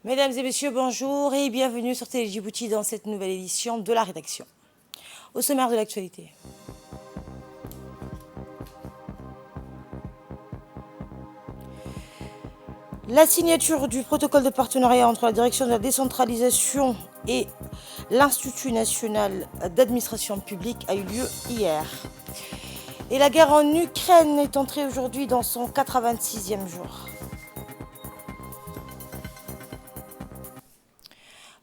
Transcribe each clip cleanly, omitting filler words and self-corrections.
Mesdames et messieurs, bonjour et bienvenue sur Télé Djibouti dans cette nouvelle édition de la rédaction. Au sommaire de l'actualité. La signature du protocole de partenariat entre la direction de la décentralisation et l'Institut national d'administration publique a eu lieu hier. Et la guerre en Ukraine est entrée aujourd'hui dans son 86e jour.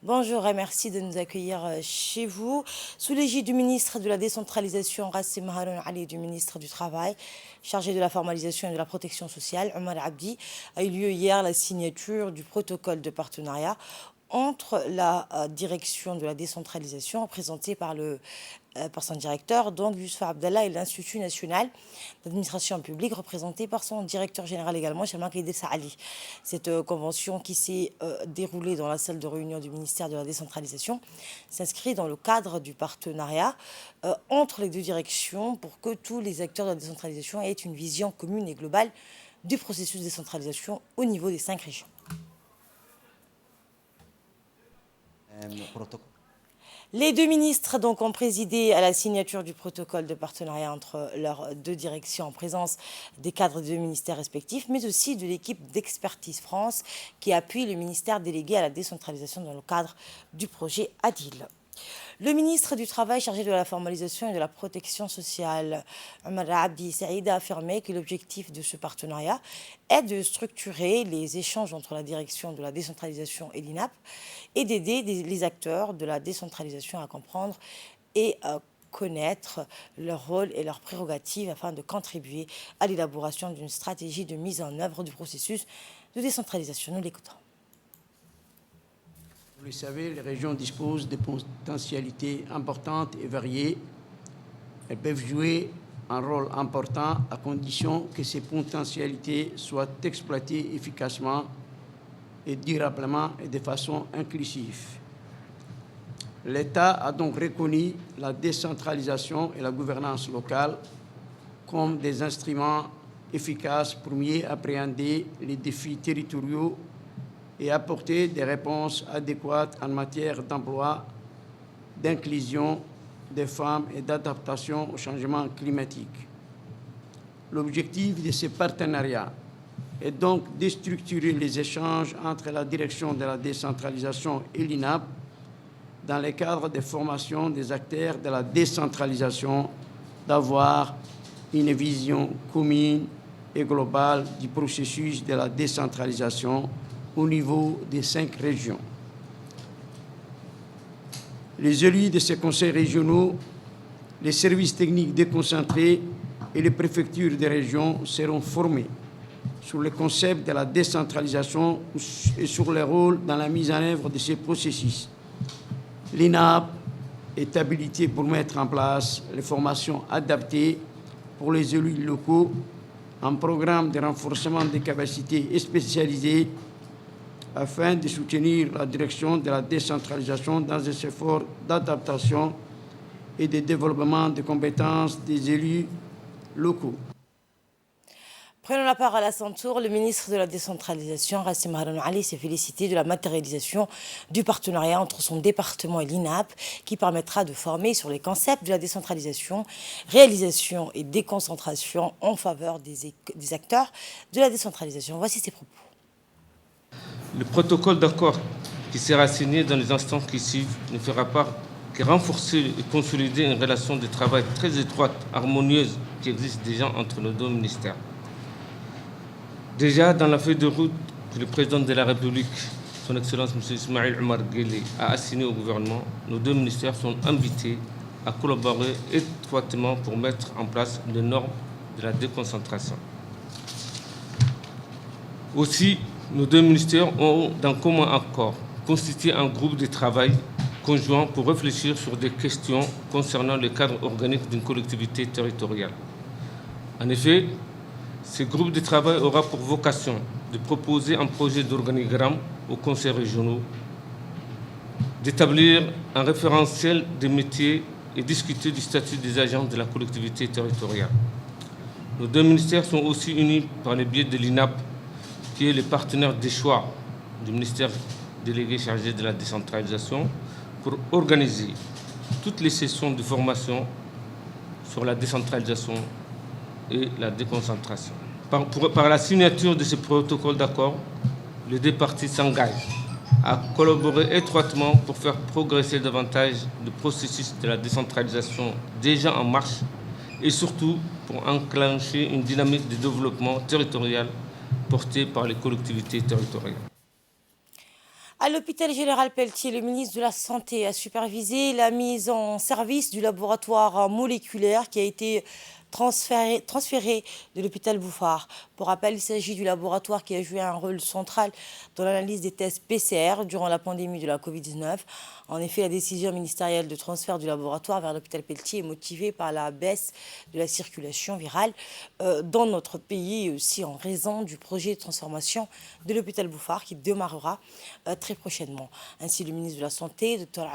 Bonjour et merci de nous accueillir chez vous. Sous l'égide du ministre de la Décentralisation, Rassim Haroun Ali, du ministre du Travail, chargé de la formalisation et de la protection sociale, Omar Abdi, a eu lieu hier la signature du protocole de partenariat entre la direction de la décentralisation, représentée par son directeur, donc Youssouf Abdallah, et l'Institut national d'administration publique, représenté par son directeur général également, Chamak Idrissa Ali. Cette convention qui s'est déroulée dans la salle de réunion du ministère de la décentralisation s'inscrit dans le cadre du partenariat entre les deux directions pour que tous les acteurs de la décentralisation aient une vision commune et globale du processus de décentralisation au niveau des 5 régions. Les deux ministres donc ont présidé à la signature du protocole de partenariat entre leurs deux directions en présence des cadres des deux ministères respectifs, mais aussi de l'équipe d'Expertise France qui appuie le ministère délégué à la décentralisation dans le cadre du projet ADIL. Le ministre du Travail chargé de la formalisation et de la protection sociale, Omar Abdi Saïd, a affirmé que l'objectif de ce partenariat est de structurer les échanges entre la direction de la décentralisation et l'INAP et d'aider les acteurs de la décentralisation à comprendre et connaître leur rôle et leurs prérogatives afin de contribuer à l'élaboration d'une stratégie de mise en œuvre du processus de décentralisation. Nous l'écoutons. Vous le savez, les régions disposent de potentialités importantes et variées. Elles peuvent jouer un rôle important à condition que ces potentialités soient exploitées efficacement et durablement et de façon inclusive. L'État a donc reconnu la décentralisation et la gouvernance locale comme des instruments efficaces pour mieux appréhender les défis territoriaux et apporter des réponses adéquates en matière d'emploi, d'inclusion des femmes et d'adaptation au changement climatique. L'objectif de ce partenariat est donc de structurer les échanges entre la direction de la décentralisation et l'INAP dans le cadre des formations des acteurs de la décentralisation, d'avoir une vision commune et globale du processus de la décentralisation au niveau des 5 régions. Les élus de ces conseils régionaux, les services techniques déconcentrés et les préfectures des régions seront formés sur le concept de la décentralisation et sur le rôle dans la mise en œuvre de ces processus. L'INAP est habilité pour mettre en place les formations adaptées pour les élus locaux, un programme de renforcement des capacités spécialisées afin de soutenir la direction de la décentralisation dans des efforts d'adaptation et de développement des compétences des élus locaux. Prenons la parole à son tour. Le ministre de la décentralisation, Rassim Haroun Ali, s'est félicité de la matérialisation du partenariat entre son département et l'INAP qui permettra de former sur les concepts de la décentralisation, réalisation et déconcentration en faveur des acteurs de la décentralisation. Voici ses propos. Le protocole d'accord qui sera signé dans les instants qui suivent ne fera pas que renforcer et consolider une relation de travail très étroite, harmonieuse qui existe déjà entre nos deux ministères. Déjà, dans la feuille de route que le président de la République, son Excellence M. Ismaïl Omar Guelleh, a assignée au gouvernement, nos deux ministères sont invités à collaborer étroitement pour mettre en place les normes de la déconcentration. Aussi, nos deux ministères ont, d'un commun accord, constitué un groupe de travail conjoint pour réfléchir sur des questions concernant le cadre organique d'une collectivité territoriale. En effet, ce groupe de travail aura pour vocation de proposer un projet d'organigramme aux conseils régionaux, d'établir un référentiel des métiers et discuter du statut des agents de la collectivité territoriale. Nos deux ministères sont aussi unis par le biais de l'INAP, qui est le partenaire des choix du ministère délégué chargé de la décentralisation, pour organiser toutes les sessions de formation sur la décentralisation et la déconcentration. Par la signature de ce protocole d'accord, les deux parties s'engagent à collaborer étroitement pour faire progresser davantage le processus de la décentralisation déjà en marche et surtout pour enclencher une dynamique de développement territorial portée par les collectivités territoriales. À l'hôpital général Pelletier, le ministre de la Santé a supervisé la mise en service du laboratoire moléculaire qui a été transféré de l'hôpital Bouffard. Pour rappel, il s'agit du laboratoire qui a joué un rôle central dans l'analyse des tests PCR durant la pandémie de la Covid-19. En effet, la décision ministérielle de transfert du laboratoire vers l'hôpital Pelletier est motivée par la baisse de la circulation virale dans notre pays et aussi en raison du projet de transformation de l'hôpital Bouffard qui démarrera très prochainement. Ainsi, le ministre de la Santé, Dr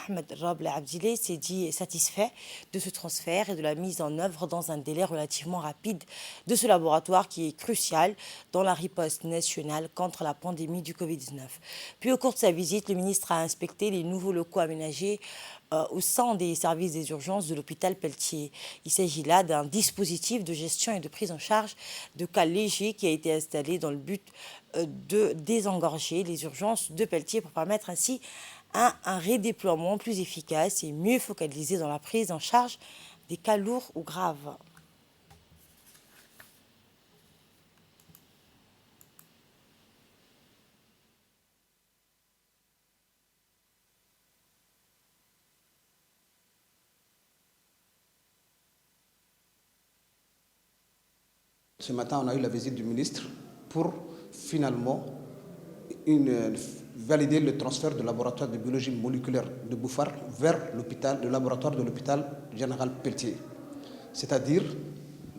Ahmed Rabla Abdile, s'est dit satisfait de ce transfert et de la mise en œuvre dans un délai relativement rapide de ce laboratoire qui est crucial dans la riposte nationale contre la pandémie du Covid-19. Puis au cours de sa visite, le ministre a inspecté les nouveaux locaux aménagés au sein des services des urgences de l'hôpital Pelletier. Il s'agit là d'un dispositif de gestion et de prise en charge de cas légers qui a été installé dans le but de désengorger les urgences de Pelletier pour permettre ainsi un redéploiement plus efficace et mieux focalisé dans la prise en charge des cas lourds ou graves. Ce matin, on a eu la visite du ministre pour finalement valider le transfert du laboratoire de biologie moléculaire de Bouffard vers le laboratoire de l'hôpital général Pelletier. C'est-à-dire,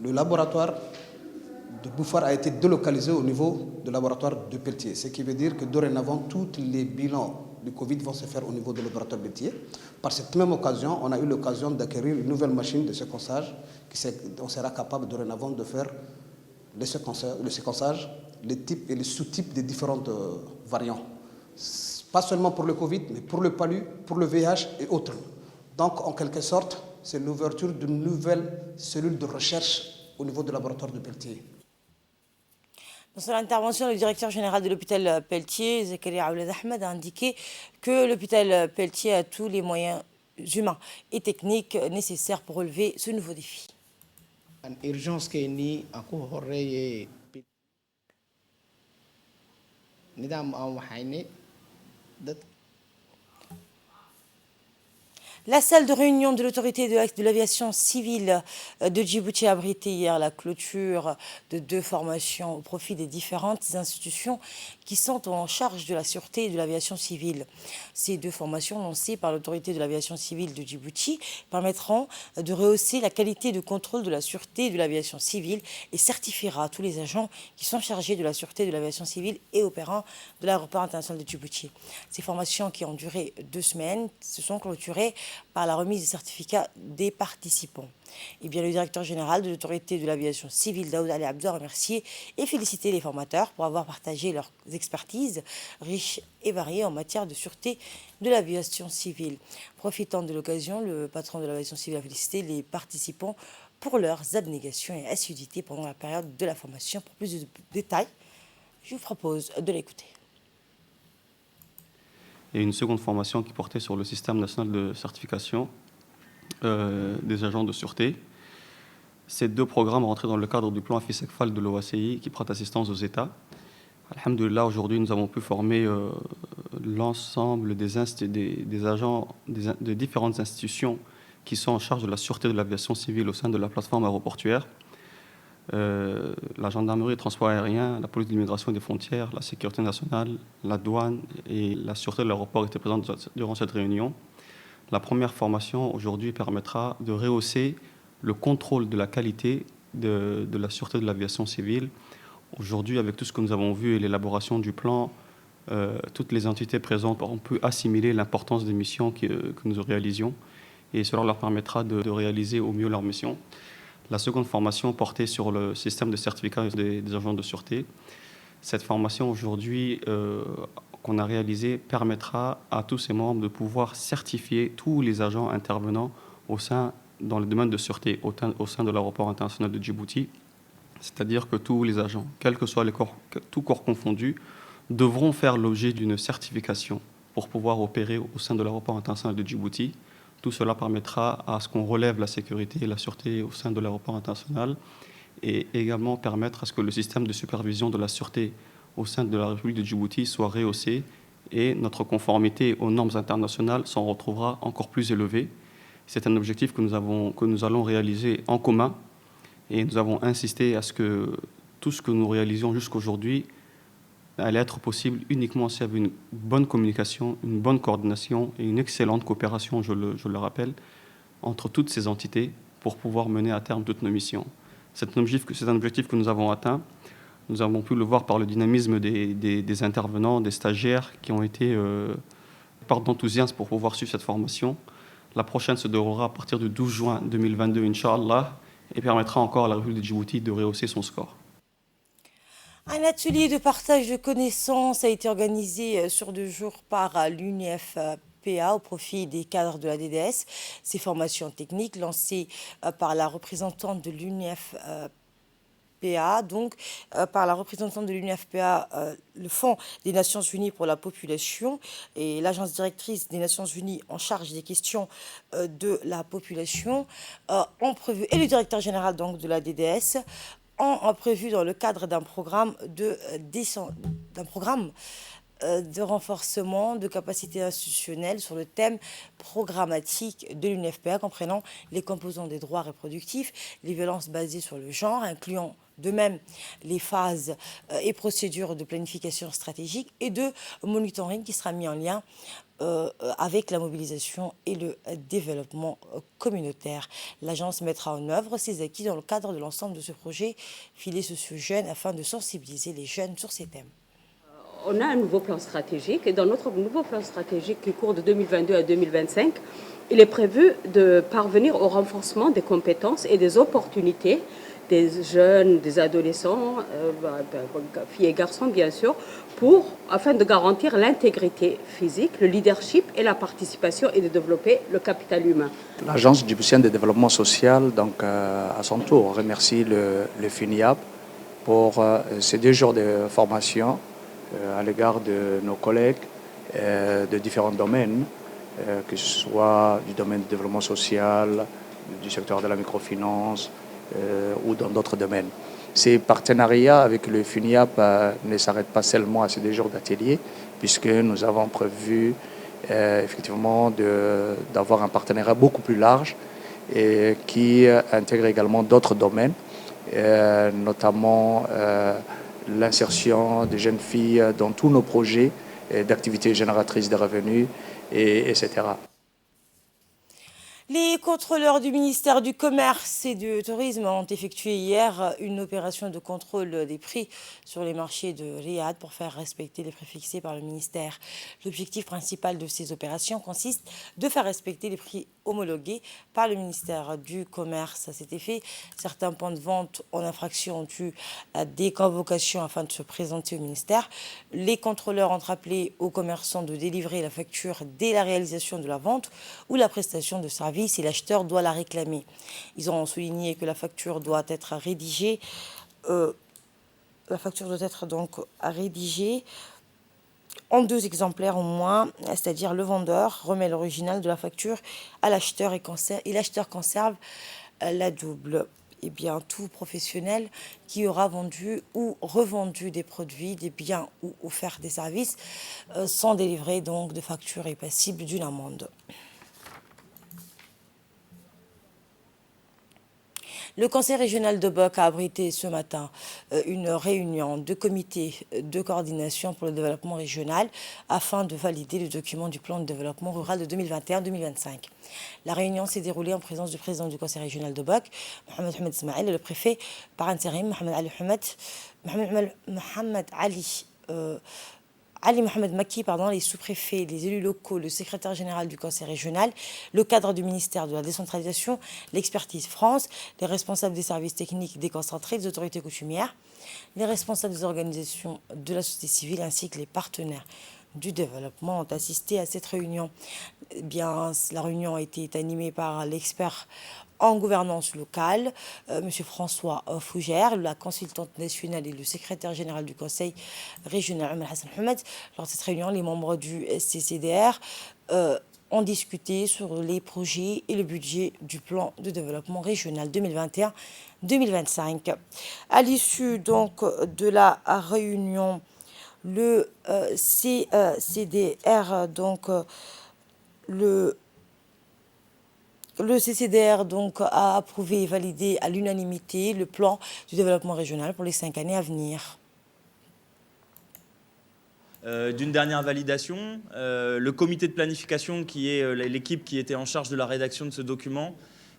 le laboratoire de Bouffard a été délocalisé au niveau du laboratoire de Pelletier. Ce qui veut dire que dorénavant, tous les bilans du Covid vont se faire au niveau de laboratoire Pelletier. Par cette même occasion, on a eu l'occasion d'acquérir une nouvelle machine de séquençage on sera capable dorénavant de faire le séquençage, les types et les sous-types des différentes variants. Pas seulement pour le Covid, mais pour le palu, pour le VIH et autres. Donc, en quelque sorte, c'est l'ouverture d'une nouvelle cellule de recherche au niveau du laboratoire de Pelletier. Dans son intervention, le directeur général de l'hôpital Pelletier, Zakaria Oulad Ahmed, a indiqué que l'hôpital Pelletier a tous les moyens humains et techniques nécessaires pour relever ce nouveau défi. Urgence qui est née à Kouhoré Nidam Awahine. La salle de réunion de l'autorité de l'aviation civile de Djibouti a abrité hier la clôture de 2 formations au profit des différentes institutions qui sont en charge de la sûreté et de l'aviation civile. Ces 2 formations lancées par l'autorité de l'aviation civile de Djibouti permettront de rehausser la qualité de contrôle de la sûreté et de l'aviation civile et certifiera tous les agents qui sont chargés de la sûreté de l'aviation civile et opérants de l'aéroport international de Djibouti. Ces formations qui ont duré 2 semaines se sont clôturées par la remise des certificats des participants. Et bien, le directeur général de l'autorité de l'aviation civile, Daoud Ali Abdou, a remercié et félicité les formateurs pour avoir partagé leurs expertises riches et variées en matière de sûreté de l'aviation civile. Profitant de l'occasion, le patron de l'aviation civile a félicité les participants pour leurs abnégations et assiduités pendant la période de la formation. Pour plus de détails, je vous propose de l'écouter. Et une seconde formation qui portait sur le système national de certification des agents de sûreté. Ces 2 programmes rentraient dans le cadre du plan FISECFAL de l'OACI qui prête assistance aux États. Alhamdulillah, aujourd'hui, nous avons pu former l'ensemble des agents de différentes institutions qui sont en charge de la sûreté de l'aviation civile au sein de la plateforme aéroportuaire. La gendarmerie et transport aérien, la police de l'immigration et des frontières, la sécurité nationale, la douane et la sûreté de l'aéroport étaient présentes durant cette réunion. La première formation aujourd'hui permettra de rehausser le contrôle de la qualité de la sûreté de l'aviation civile. Aujourd'hui, avec tout ce que nous avons vu et l'élaboration du plan, toutes les entités présentes ont pu assimiler l'importance des missions que nous réalisions et cela leur permettra de réaliser au mieux leur mission. La seconde formation portait sur le système de certificat des agents de sûreté. Cette formation aujourd'hui qu'on a réalisé permettra à tous ses membres de pouvoir certifier tous les agents intervenant dans le domaine de sûreté au sein de l'aéroport international de Djibouti. C'est-à-dire que tous les agents, quels que soient tous corps confondus, devront faire l'objet d'une certification pour pouvoir opérer au sein de l'aéroport international de Djibouti. Tout cela permettra à ce qu'on relève la sécurité et la sûreté au sein de l'aéroport international et également permettre à ce que le système de supervision de la sûreté au sein de la République de Djibouti soit rehaussé et notre conformité aux normes internationales s'en retrouvera encore plus élevée. C'est un objectif que nous allons réaliser en commun et nous avons insisté à ce que tout ce que nous réalisions jusqu'aujourd'hui allait être possible uniquement s'il y avait une bonne communication, une bonne coordination et une excellente coopération, je le rappelle, entre toutes ces entités pour pouvoir mener à terme toutes nos missions. C'est un objectif que nous avons atteint. Nous avons pu le voir par le dynamisme des intervenants, des stagiaires qui ont été part d'enthousiasme pour pouvoir suivre cette formation. La prochaine se déroulera à partir du 12 juin 2022, Inch'Allah, et permettra encore à la République de Djibouti de rehausser son score. Un atelier de partage de connaissances a été organisé sur 2 jours par l'UNIFPA au profit des cadres de la DDS. Ces formations techniques lancées par la représentante de l'UNIFPA, le Fonds des Nations Unies pour la population et l'agence directrice des Nations Unies en charge des questions de la population ont prévu, et le directeur général donc de la DDS, ont prévu dans le cadre d'un programme de renforcement de capacités institutionnelles sur le thème programmatique de l'UNFPA, comprenant les composants des droits reproductifs, les violences basées sur le genre, incluant de même les phases et procédures de planification stratégique et de monitoring qui sera mis en lien avec la mobilisation et le développement communautaire. L'agence mettra en œuvre ses acquis dans le cadre de l'ensemble de ce projet Filets sociaux jeunes afin de sensibiliser les jeunes sur ces thèmes. On a un nouveau plan stratégique et dans notre nouveau plan stratégique qui court de 2022 à 2025, il est prévu de parvenir au renforcement des compétences et des opportunités des jeunes, des adolescents, filles et garçons bien sûr, afin de garantir l'intégrité physique, le leadership et la participation et de développer le capital humain. L'Agence djiboutienne de développement social, donc, à son tour, remercie le FUNIAP pour ces 2 jours de formation à l'égard de nos collègues de différents domaines, que ce soit du domaine du développement social, du secteur de la microfinance ou dans d'autres domaines. Ces partenariats avec le FUNIAP ne s'arrêtent pas seulement à ces 2 jours d'atelier, puisque nous avons prévu effectivement d'avoir un partenariat beaucoup plus large et qui intègre également d'autres domaines, notamment l'insertion des jeunes filles dans tous nos projets d'activités génératrices de revenus, etc. Les contrôleurs du ministère du Commerce et du Tourisme ont effectué hier une opération de contrôle des prix sur les marchés de Riyad pour faire respecter les prix fixés par le ministère. L'objectif principal de ces opérations consiste de faire respecter les prix homologués par le ministère du Commerce. À cet effet, certains points de vente en infraction ont eu des convocations afin de se présenter au ministère. Les contrôleurs ont rappelé aux commerçants de délivrer la facture dès la réalisation de la vente ou la prestation de services et l'acheteur doit la réclamer. Ils ont souligné que la facture doit être rédigée. La facture doit être donc rédigée en 2 exemplaires au moins, c'est-à-dire le vendeur remet l'original de la facture à l'acheteur et l'acheteur conserve la double. Eh bien, tout professionnel qui aura vendu ou revendu des produits, des biens ou offert des services sans délivrer donc de facture est passible d'une amende. Le Conseil régional de Boc a abrité ce matin une réunion de comité de coordination pour le développement régional afin de valider le document du plan de développement rural de 2021-2025. La réunion s'est déroulée en présence du président du Conseil régional de Boc, Mohamed Ahmed Ismaël, et le préfet par intérim, Ali Mohamed Maki, les sous-préfets, les élus locaux, le secrétaire général du Conseil régional, le cadre du ministère de la décentralisation, l'Expertise France, les responsables des services techniques déconcentrés, des autorités coutumières, les responsables des organisations de la société civile ainsi que les partenaires du développement ont assisté à cette réunion. Eh bien, la réunion a été animée par l'expert en gouvernance locale, M. François Fougère, la consultante nationale et le secrétaire général du Conseil régional, Omar Hassan Hamed. Lors de cette réunion, les membres du CCDR ont discuté sur les projets et le budget du plan de développement régional 2021-2025. À l'issue donc de la réunion, le CCDR donc le CCDR donc a approuvé et validé à l'unanimité le plan du développement régional pour les 5 années à venir. D'une dernière validation, le comité de planification, qui est l'équipe qui était en charge de la rédaction de ce document,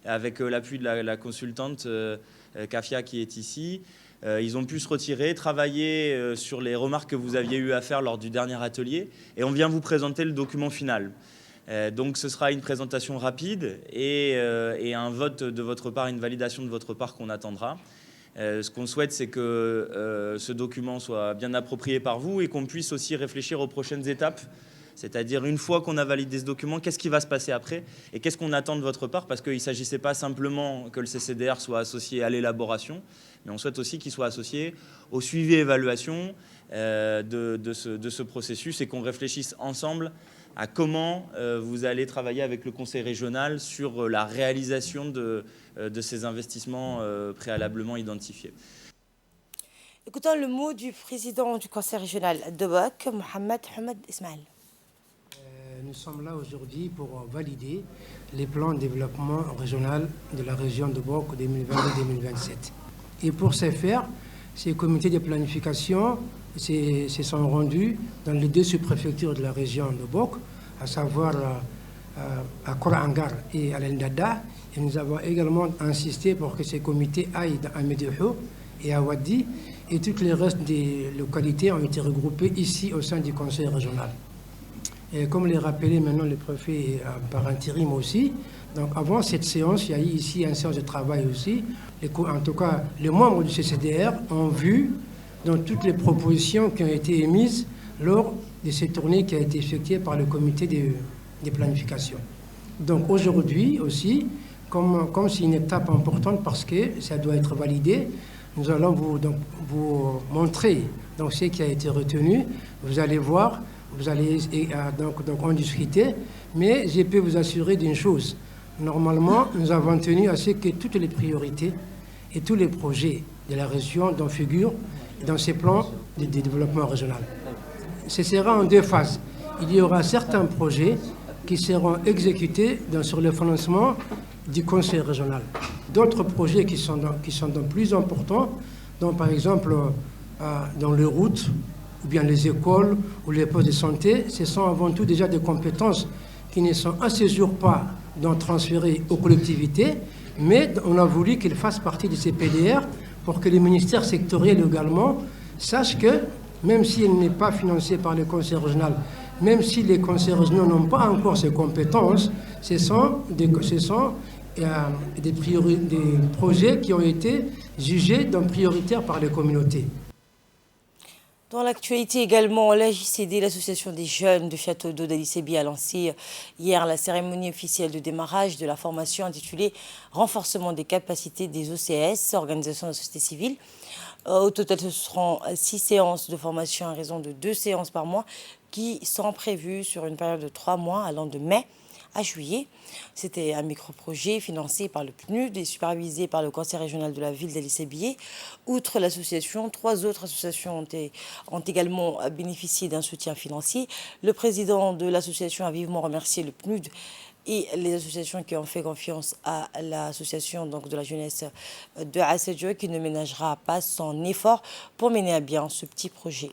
avec l'appui de la consultante Kafia qui est ici, ils ont pu se retirer, travailler sur les remarques que vous aviez eu à faire lors du dernier atelier, et on vient vous présenter le document final. Donc ce sera une présentation rapide et un vote de votre part, une validation de votre part qu'on attendra. Ce qu'on souhaite, c'est que ce document soit bien approprié par vous et qu'on puisse aussi réfléchir aux prochaines étapes. C'est-à-dire, une fois qu'on a validé ce document, qu'est-ce qui va se passer après et qu'est-ce qu'on attend de votre part, parce qu'il ne s'agissait pas simplement que le CCDR soit associé à l'élaboration, mais on souhaite aussi qu'il soit associé au suivi et évaluation de ce processus et qu'on réfléchisse ensemble à comment vous allez travailler avec le Conseil régional sur la réalisation de ces investissements préalablement identifiés. Écoutons le mot du président du Conseil régional de Boak, Mohamed Hamed Ismail. Nous sommes là aujourd'hui pour valider les plans de développement régional de la région de Boak 2022-2027. Et pour ce faire, ces comités de planification se sont rendus dans les 2 sous-préfectures de la région de Boak, à savoir à Korangar et à l'Endada. Et nous avons également insisté pour que ces comités aillent à Médého et à Wadi, et toutes les restes des localités ont été regroupées ici au sein du Conseil régional. Et comme l'a rappelé maintenant le préfet par intérim aussi, donc avant cette séance, il y a eu ici une séance de travail aussi. En tout cas, les membres du CCDR ont vu dans toutes les propositions qui ont été émises lors de cette tournée qui a été effectuée par le comité de planification. Donc aujourd'hui aussi, comme c'est une étape importante parce que ça doit être validé, nous allons vous montrer donc, ce qui a été retenu. Vous allez voir, vous allez donc en discuter, mais je peux vous assurer d'une chose. Normalement, nous avons tenu à ce que toutes les priorités et tous les projets de la région dont figurent dans ces plans de développement régional. Ce sera en 2 phases. Il y aura certains projets qui seront exécutés sur le financement du Conseil régional. D'autres projets qui sont plus importants, donc par exemple dans les routes, ou bien les écoles, ou les postes de santé, ce sont avant tout déjà des compétences qui ne sont à ce jour pas transférées aux collectivités, mais on a voulu qu'ils fassent partie de ces PDR pour que les ministères sectoriels également sachent que, même s'il n'est pas financé par le Conseil régional, même si les conseils régionaux n'ont pas encore ces compétences, ce sont des projets qui ont été jugés prioritaires par les communautés. Dans l'actualité également, la JCD, l'association des jeunes de Château d'Eau d'Ali-Sébi, a lancé hier la cérémonie officielle de démarrage de la formation intitulée « Renforcement des capacités des OCS », organisation de la société civile. Au total, ce seront 6 séances de formation à raison de 2 séances par mois qui sont prévues sur une période de 3 mois allant de mai à juillet. C'était un micro-projet financé par le PNUD et supervisé par le Conseil régional de la ville d'Ali-Sébi. Outre l'association, 3 autres associations ont également bénéficié d'un soutien financier. Le président de l'association a vivement remercié le PNUD et les associations qui ont fait confiance à l'association de la jeunesse de Assedjo, qui ne ménagera pas son effort pour mener à bien ce petit projet.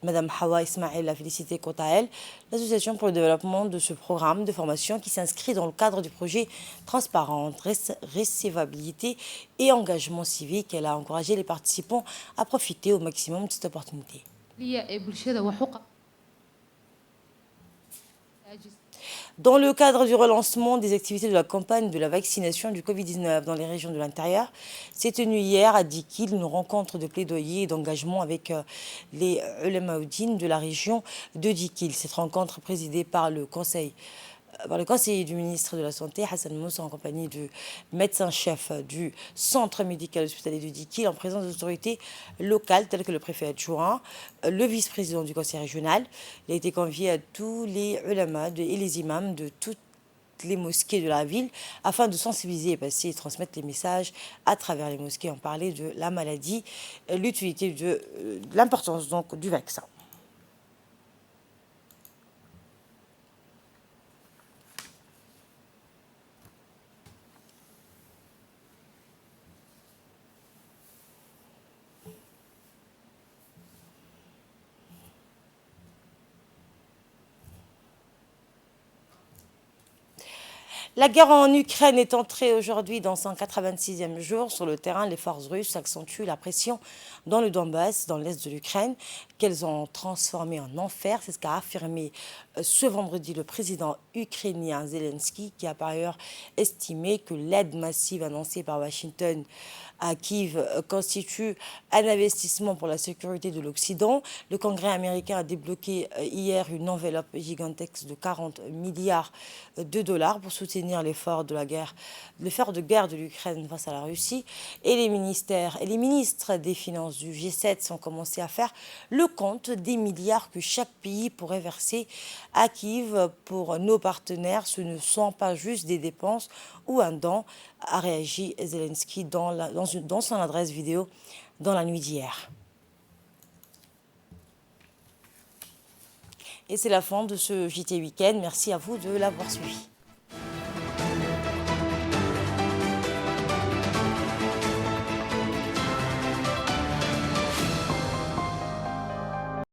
Madame Hawa Ismail a félicité quant à elle l'association pour le développement de ce programme de formation qui s'inscrit dans le cadre du projet Transparence, Recevabilité et Engagement civique. Elle a encouragé les participants à profiter au maximum de cette opportunité. Dans le cadre du relancement des activités de la campagne de la vaccination du Covid-19 dans les régions de l'intérieur, s'est tenue hier à Dikil une rencontre de plaidoyer et d'engagement avec les ulamaoudines de la région de Dikil. Cette rencontre présidée par le conseiller du ministre de la Santé, Hassan Moussa, en compagnie du médecin-chef du centre médical hospitalier de Dikil, en présence des autorités locales telles que le préfet adjoint, le vice-président du conseil régional. Il a été convié à tous les ulama et les imams de toutes les mosquées de la ville afin de sensibiliser et passer et transmettre les messages à travers les mosquées. On parlait de la maladie, l'utilité de l'importance donc du vaccin. La guerre en Ukraine est entrée aujourd'hui dans son 86e jour. Sur le terrain, les forces russes accentuent la pression dans le Donbass, dans l'est de l'Ukraine, qu'elles ont transformé en enfer. C'est ce qu'a affirmé ce vendredi le président ukrainien Zelensky, qui a par ailleurs estimé que l'aide massive annoncée par Washington à Kiev constitue un investissement pour la sécurité de l'Occident. Le Congrès américain a débloqué hier une enveloppe gigantesque de 40 milliards de dollars pour soutenir l'effort de guerre de l'Ukraine face à la Russie. Et les ministres des Finances du G7 sont commencés à faire le compte des milliards que chaque pays pourrait verser à Kiev pour nos partenaires. Ce ne sont pas juste des dépenses ou un don, a réagi Zelensky dans son adresse vidéo dans la nuit d'hier. Et c'est la fin de ce JT Week-end. Merci à vous de l'avoir suivi.